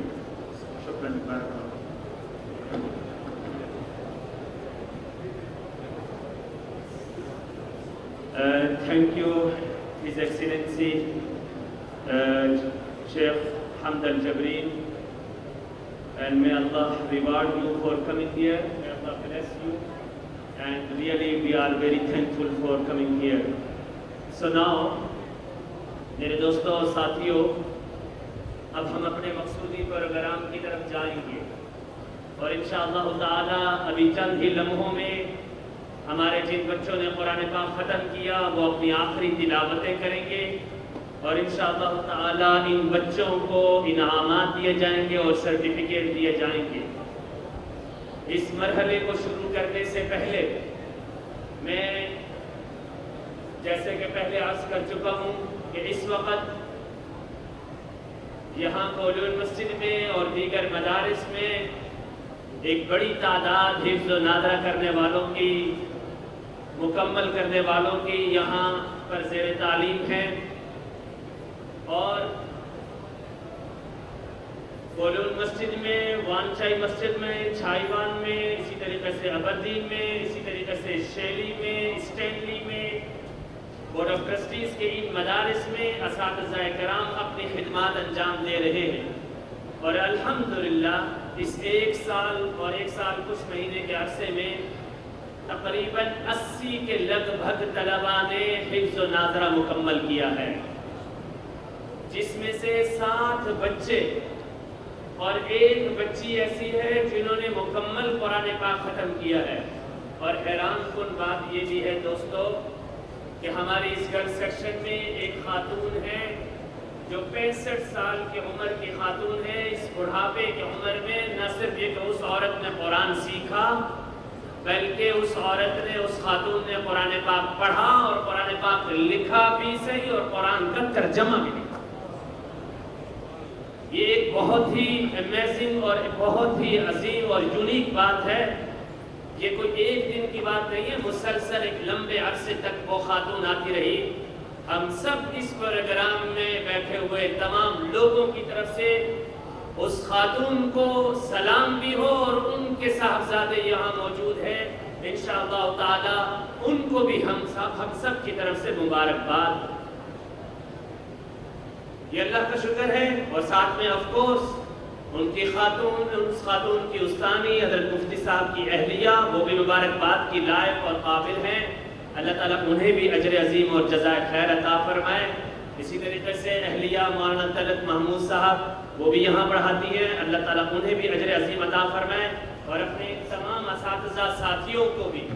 شکریہ. Thank you, His Excellency Sheikh Hamd al-Jabreen, and may Allah reward you for coming here. May Allah bless you, and really we are very thankful for coming here. So now, میرے دوستوں اور ساتھیوں, اب ہم اپنے مقصودی پروگرام کی طرف جائیں گے اور اور انشاءاللہ تعالی ابھی چند ہی لمحوں میں ہمارے جن بچوں نے قرآن پاک ختم کیا وہ اپنی آخری تلاوتیں کریں گے، اور انشاءاللہ تعالی ان بچوں کو انعامات دیے جائیں گے اور سرٹیفکیٹ دیے جائیں گے۔ اس مرحلے کو شروع کرنے سے پہلے میں جیسے کہ پہلے عرض کر چکا ہوں کہ اس وقت یہاں کولون مسجد میں اور دیگر مدارس میں ایک بڑی تعداد حفظ و نادرہ کرنے والوں کی، مکمل کرنے والوں کی یہاں پر زیر تعلیم ہے، اور کولون مسجد میں، وانچائی مسجد میں، چھائیوان میں، اسی طریقے سے ابردین میں، اسی طریقے سے شیلی میں، اسٹینلی میں، بورڈ آف ٹرسٹیز کے ان مدارس میں اساتذہ کرام اپنی خدمات انجام دے رہے ہیں، اور الحمدللہ اس ایک سال اور ایک سال کچھ مہینے کے عرصے میں تقریباً 80 کے لگ بھگ طلباء نے حفظ و ناظرہ مکمل کیا ہے، جس میں سے 60 بچے اور ایک بچی ایسی ہے جنہوں نے مکمل قرآن پاک ختم کیا ہے۔ اور حیران کن بات یہ بھی ہے دوستو کہ ہماری اس گرل سیکشن میں ایک خاتون ہے جو 65 سال کی عمر کی خاتون ہے۔ اس بڑھاپے کی عمر میں نہ صرف یہ کہ اس عورت نے قرآن سیکھا، بلکہ اس عورت نے، اس خاتون نے قرآن پاک پڑھا اور قرآن پاک لکھا بھی صحیح اور قرآن کا ترجمہ بھی لکھا۔ یہ ایک بہت ہی امیزنگ اور بہت ہی عظیم اور یونیک بات ہے۔ یہ کوئی ایک دن کی بات نہیں ہے، مسلسل ایک لمبے عرصے تک وہ خاتون آتی رہی۔ ہم سب اس پروگرام میں بیٹھے ہوئے تمام لوگوں کی طرف سے اس خاتون کو سلام بھی ہو، اور ان کے صاحبزادے یہاں موجود ہیں، انشاءاللہ تعالی ان کو بھی ہم سب کی طرف سے مبارکباد۔ یہ اللہ کا شکر ہے، اور ساتھ میں آف کورس ان کی خاتون، اس خاتون کی استانی حضرت مفتی صاحب کی اہلیہ، وہ بھی مبارکباد کی لائق اور قابل ہیں۔ اللہ تعالیٰ انہیں بھی اجر عظیم اور جزائے خیر عطا فرمائے۔ اسی طریقے سے اہلیہ مولانا طلعت محمود صاحب، وہ بھی یہاں پڑھاتی ہیں، اللہ تعالیٰ انہیں بھی اجر عظیم عطا فرمائے۔ اور اپنے تمام اساتذہ ساتھیوں کو بھی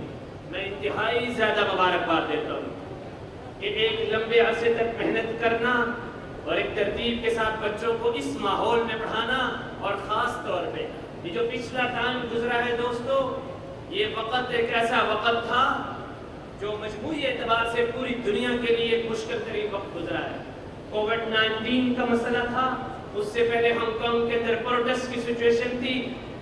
میں انتہائی زیادہ مبارکباد دیتا ہوں کہ ایک لمبے عرصے تک محنت کرنا اور ایک ترتیب کے ساتھ بچوں کو اس ماحول میں پڑھانا، اور خاص طور پہ یہ جو پچھلا ٹائم گزرا ہے دوستو، یہ وقت ایک ایسا وقت تھا جو مجموعی اعتبار سے پوری دنیا کے لیے ایک مشکل ترین وقت گزرا ہے۔ کووڈ-19 کا مسئلہ تھا، اس سے پہلے ہانگ کانگ کے اندر پروٹیسٹ کی سچویشن تھی۔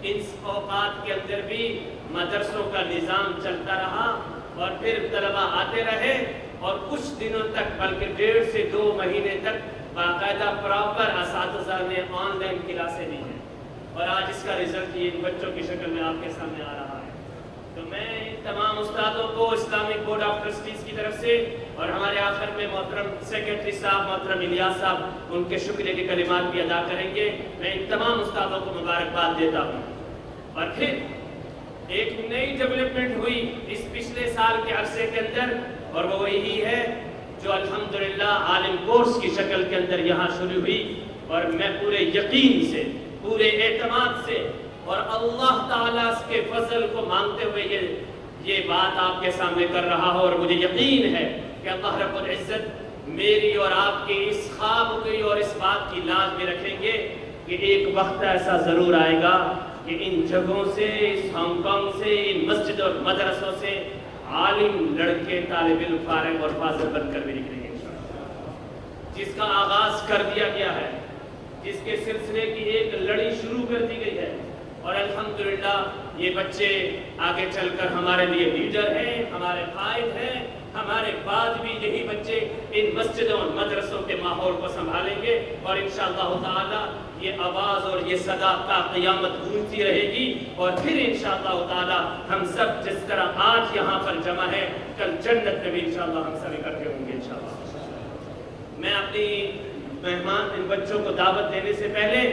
ان اوقات کے اندر بھی مدرسوں کا نظام چلتا رہا، اور پھر طلباء آتے رہے، اور کچھ دنوں تک بلکہ 1.5 سے 2 مہینے تک باقاعدہ پراپر اساتذہ نے آن لائن کلاسیں دی ہیں، اور آج اس کا رزلٹ یہ بچوں کی شکل میں آپ کے سامنے آ رہا ہے۔ تو میں ان تمام استادوں کو اسلامک بورڈ آف ٹرسٹیز کی طرف سے، اور ہمارے آخر میں محترم سیکرٹری صاحب محترم الیاس صاحب ان کے شکریہ کے کلمات بھی ادا کریں گے، میں ان تمام استادوں کو مبارکباد دیتا ہوں۔ اور پھر ایک نئی ڈیولپمنٹ ہوئی اس پچھلے سال کے عرصے کے اندر، اور وہ یہی ہے جو الحمدللہ عالم کورس کی شکل کے اندر یہاں شروع ہوئی، اور میں پورے یقین سے، پورے اعتماد سے اور اللہ تعالیٰ کے فضل کو مانگتے ہوئے یہ بات آپ کے سامنے کر رہا ہوں، اور مجھے یقین ہے کہ اللہ رب العزت میری اور آپ کے اس خواب کی اور اس بات کی لاج میں رکھیں گے کہ ایک وقت ایسا ضرور آئے گا کہ ان جگہوں سے، اس ہانگ کانگ سے، ان مسجد اور مدرسوں سے عالم لڑکے طالب علم فارغ اور فاضل بن کر بھی نکلیں گے انشاءاللہ۔ جس کا آغاز کر دیا گیا ہے، جس کے سلسلے کی ایک لڑی شروع کر دی گئی ہے، اور الحمدللہ یہ بچے آگے چل کر ہمارے لیے لیڈر ہیں، ہمارے قائد ہیں، ہمارے بعد بھی یہی بچے ان مسجدوں اور مدرسوں کے ماحول کو سنبھالیں گے، اور انشاءاللہ تعالی یہ آواز اور یہ صدا تا قیامت گونجتی رہے گی، اور پھر انشاءاللہ تعالی ہم سب جس طرح آج یہاں پر جمع ہے، کل جنت میں بھی انشاءاللہ ہم سب اکٹھے ہوں گے انشاءاللہ۔ میں اپنی مہمان ان بچوں کو دعوت دینے سے پہلے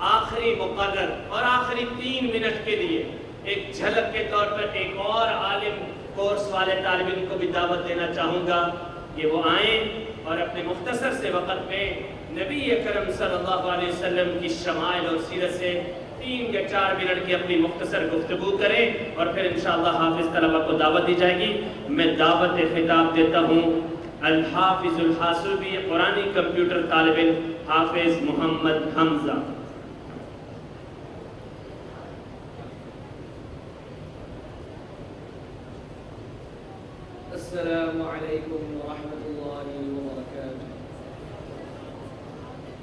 آخری مقرر اور آخری 3 منٹ کے لیے ایک جھلک کے طور پر ایک اور عالم کورس والے طالب علم کو بھی دعوت دینا چاہوں گا کہ وہ آئیں اور اپنے مختصر سے وقت میں نبی اکرم صلی اللہ علیہ وسلم کی شمائل اور سیرت سے 3 یا 4 منٹ کی اپنی مختصر گفتگو کریں اور پھر انشاءاللہ حافظ طلبہ کو دعوت دی جائے گی. میں دعوت خطاب دیتا ہوں الحافظ الحاسبی قرآنی کمپیوٹر طالب علم حافظ محمد حمزہ. السلام علیکم ورحمۃ اللہ وبرکاتہ.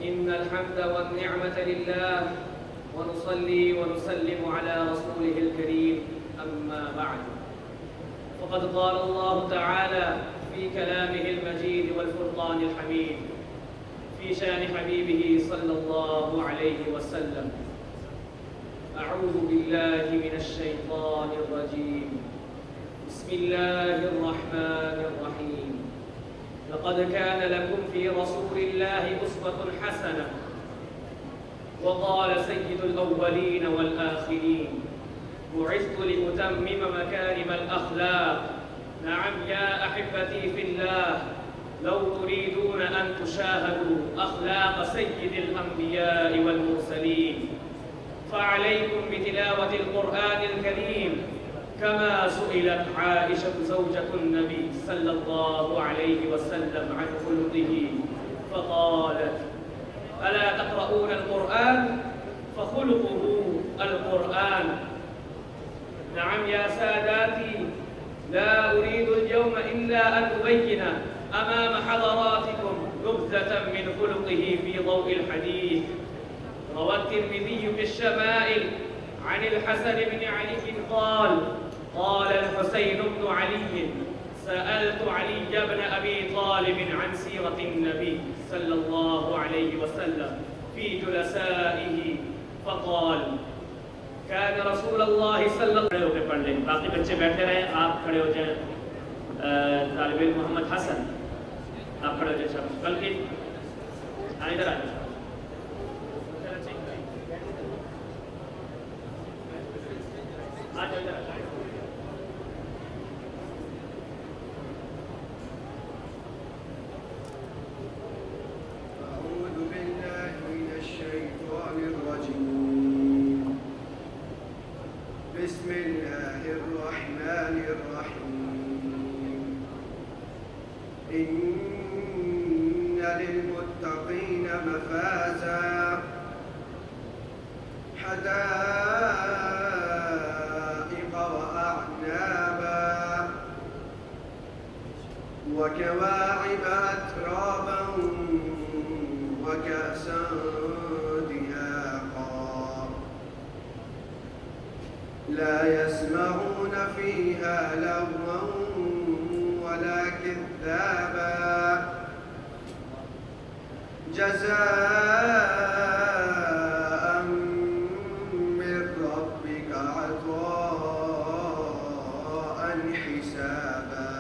ان الحمد والنعمة لله ونصلي ونسلم على رسوله الكريم اما بعد فقد قال الله تعالى في كلامه المجيد والفرقان الحميد في شان حبيبه صلى الله عليه وسلم. اعوذ بالله من الشيطان الرجيم. بسم الله الرحمن الرحيم. لقد كان لكم في رسول الله أسوة حسنة. وقال سيد الأولين والآخرين بعثت لأتمم مكارم الأخلاق. نعم يا أحبتي في الله، لو تريدون أن تشاهدوا أخلاق سيد الأنبياء والمرسلين فعليكم بتلاوة القرآن الكريم كما سئلت عائشة زوجة النبي صلى الله عليه وسلم عن خلقه فقالت ألا تقرؤون القرآن فخلقه القرآن. نعم يا ساداتي، لا أريد اليوم إلا أن أبين أمام حضراتكم نبذة من خلقه في ضوء الحديث. روى الترمذي في الشمائل عن الحسن بن علي قال قال الحسين بن علي سألت علي بن أبي طالب عن سيرة النبي صلى الله عليه وسلم في جلسائه فقال كان رسول الله صلى الله عليه وسلم. پڑھ لیں، باقی بچے بیٹھے رہیں، آپ کھڑے ہو جائیں. طالب علم محمد حسن آپ کھڑے ہو جائیں. شاہ بلکہ ادھر آ جائیں. أعوذ بالله من الشيطان الرجيم. بسم الله الرحمن الرحيم. إن للمتقين مفازا حدائق وأعنابا وكواعب أترابا وكأسا دهاقا لا يسمعون فيها لغوا ولا كذابا جزاء من ربك عطاء حسابا.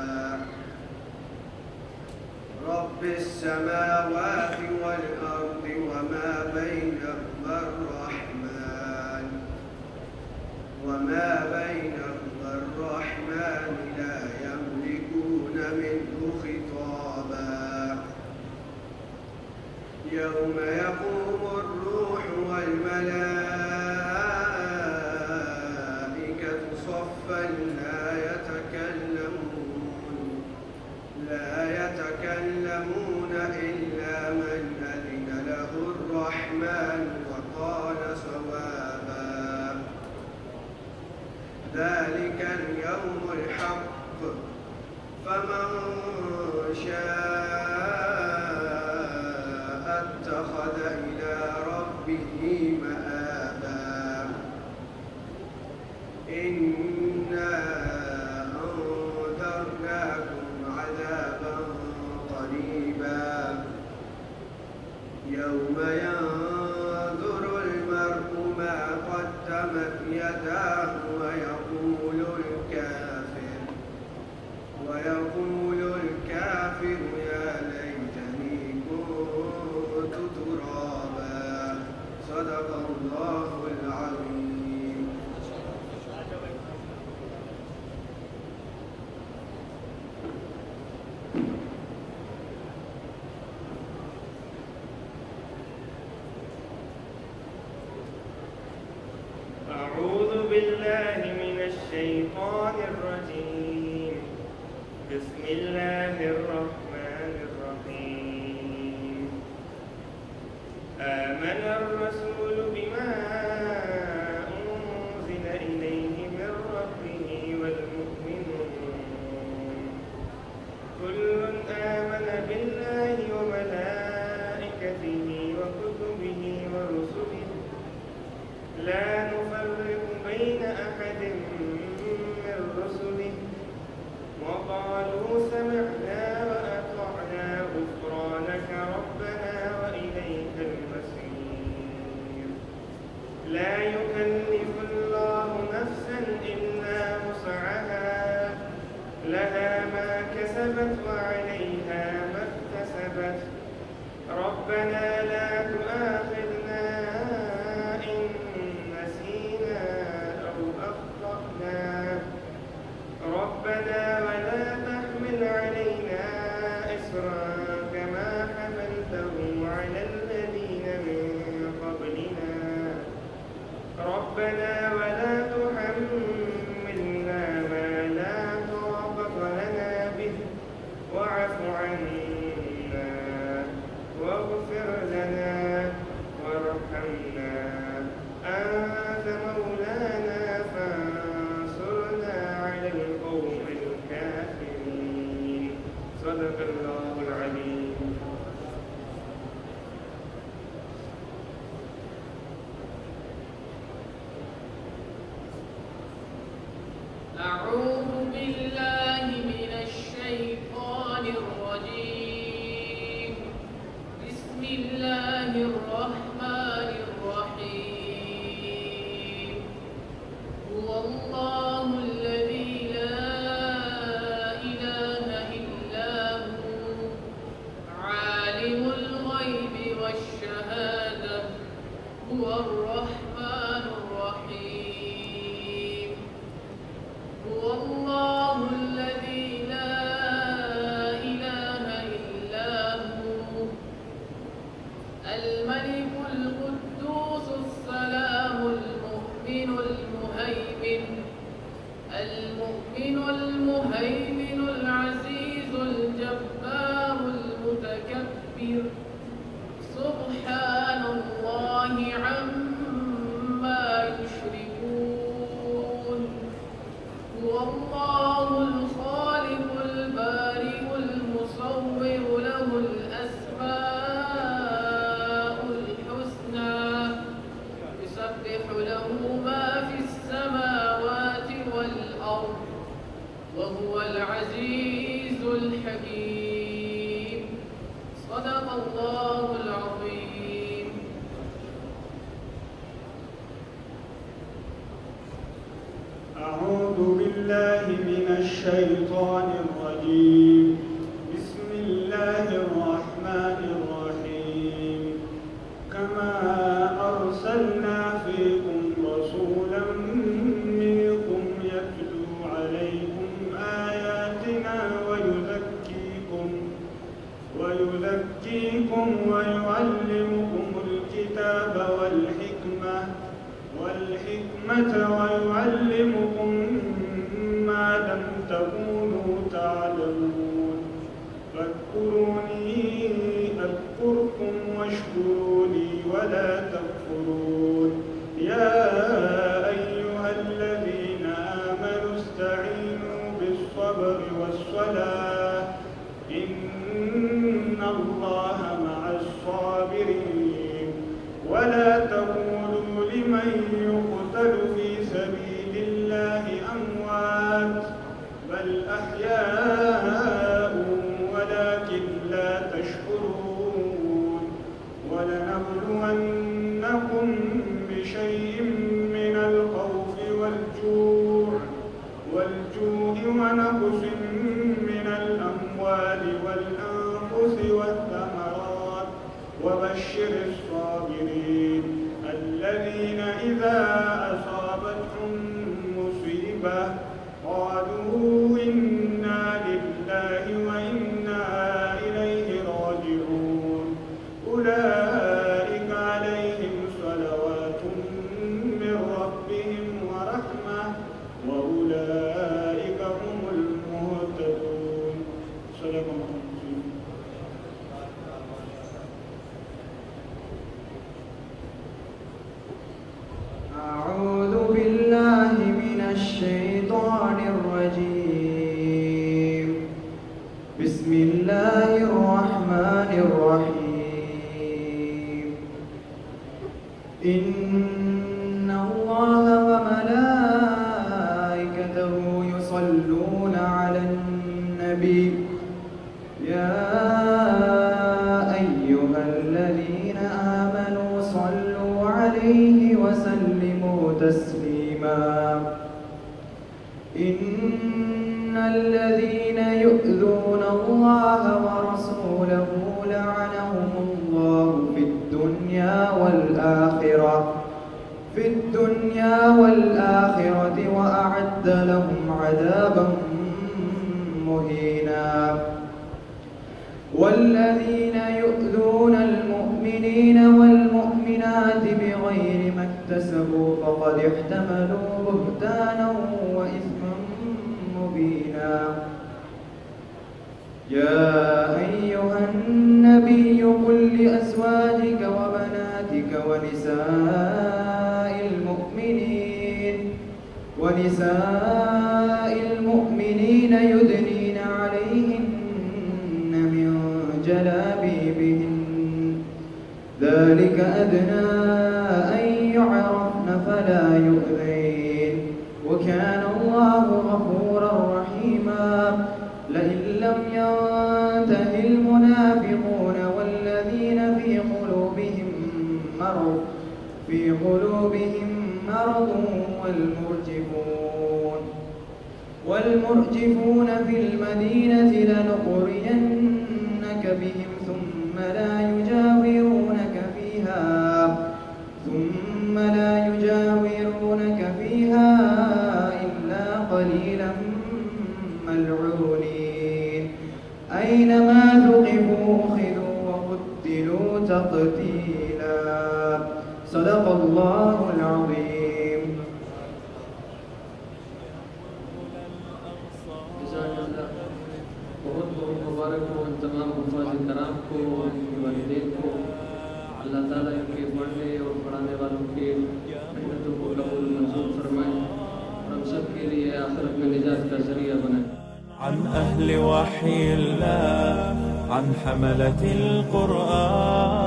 رب السماوات والأرض وما بينهما الرحمن لا يملكون منه خطابا. يوم يقوم الروح والملائكة صفا لا يتكلمون إلا من أذن له الرحمن وقال صوابا. ذلك اليوم الحق فمن شاء اتخذ إلى ربه مآبا. إنا أنذرناكم عذابا قريبا يوم ينظر المرء ما قدمت يداه ويقول الكافر يا ليتني كنت ترابا. صدق الله العظيم. الشيطان الرجيم. بسم الله الرحمن الرحيم. آمن الرسول بما أنزل إليه من ربه والمؤمنون كل آمن بالله وملائكته وكتبه ورسله لا نفرق بين أحد من رسله وقالوا سمعنا وأطعنا غفرانك ربنا وإليك المصير. لا يكلف الله نفسا إلا وسعها لها ما كسبت وعليها ما اكتسبت. ربنا لا تؤاخذنا إن نسينا أو أخطأنا. ربنا ولا تحمل علينا إصرا كما حملته على الذين من قبلنا. ربنا ولا تحملنا ما لا طاقة لنا به واعف عنا واغفر لنا وارحمنا أنت مولانا فانصرنا على القوم الكافرين. صدق الله العليم. أعوذ بالله من الشيطان الرجيم. بسم الله الرحمن الرحيم. هو الله الذي لا إله إلا هو عالم الغيب والشهادة هو الرحمن الرحيم. هو الله الذي لا إله إلا هو الملك القدوس السلام المؤمن المهيمن العزيز الجبار المتكبر. سبحان الله عما يشركون. هو الله الخالق البارئ المصور له الأسماء الحسنى يسبح له ما في السماوات والأرض وهو العزيز الحكيم. صدق الله العظيم. أعوذ بالله من الشيطان الرجيم. بسم الله الرحمن الرحيم. كما أرسلنا فيكم رسولا منكم يتلو عليكم آياتنا ويزكيكم ويعلمكم الكتاب والحكمة ويعلمكم ما لم تكونوا تعلمون. فاذكروني أذكركم واشكروا لي ولا تكفرون. يا أيها الذين آمنوا استعينوا بالصبر والصلاة إن الله مع الصابرين. ولا تقولوا لمن يقتل في سبيل الله أموات بل أحياء ولكن لا تشكرون. ولنبلونكم بشيء من الخوف والجوع ونقص من الأموال والأنفس والثمرات وبشر الصابرين الذين إذا أصابتهم مصيبة قالوا إنا لله وإنا إليه راجعون. أولئك عليهم صلوات من ربهم ورحمة وأولئك رحيما. إن الذين يؤذون الله ورسوله لعنهم الله في الدنيا والآخرة وأعد لهم عذابا مهينا. والذين يؤذون المؤمنين والمؤمنات بغير ما اكتسبوا فقد احتملوا بهتانا وإثما مبينا. يا أيها النبي قل لأزواجك وبناتك ونساء المؤمنين يدنين عليهن من جلابيبهن ذلك أدنى أن يعرفن فلا يؤذين وكان الله غفورا رحيما. لئن لم ينته المنافقون والذين في قلوبهم مرض والمرجفون في المدينة لنخرجنك بهم ثم لا يجاورونك فيها إلا قليلا ملعونين أينما ثقفوا أخذوا وقتلوا تقتيلا. صدق الله العظيم. بہت بہت مبارک ہو ان تمام حفاظ کرام کو، ان کے والدین کو. اللہ تعالیٰ ان کے پڑھنے اور پڑھانے والوں کے محنتوں کو قبول منظور فرمائے اور ہم سب کے لیے آخرت میں نجات کا ذریعہ بنائے. عن أهل وحي الله، عن حملة القرآن.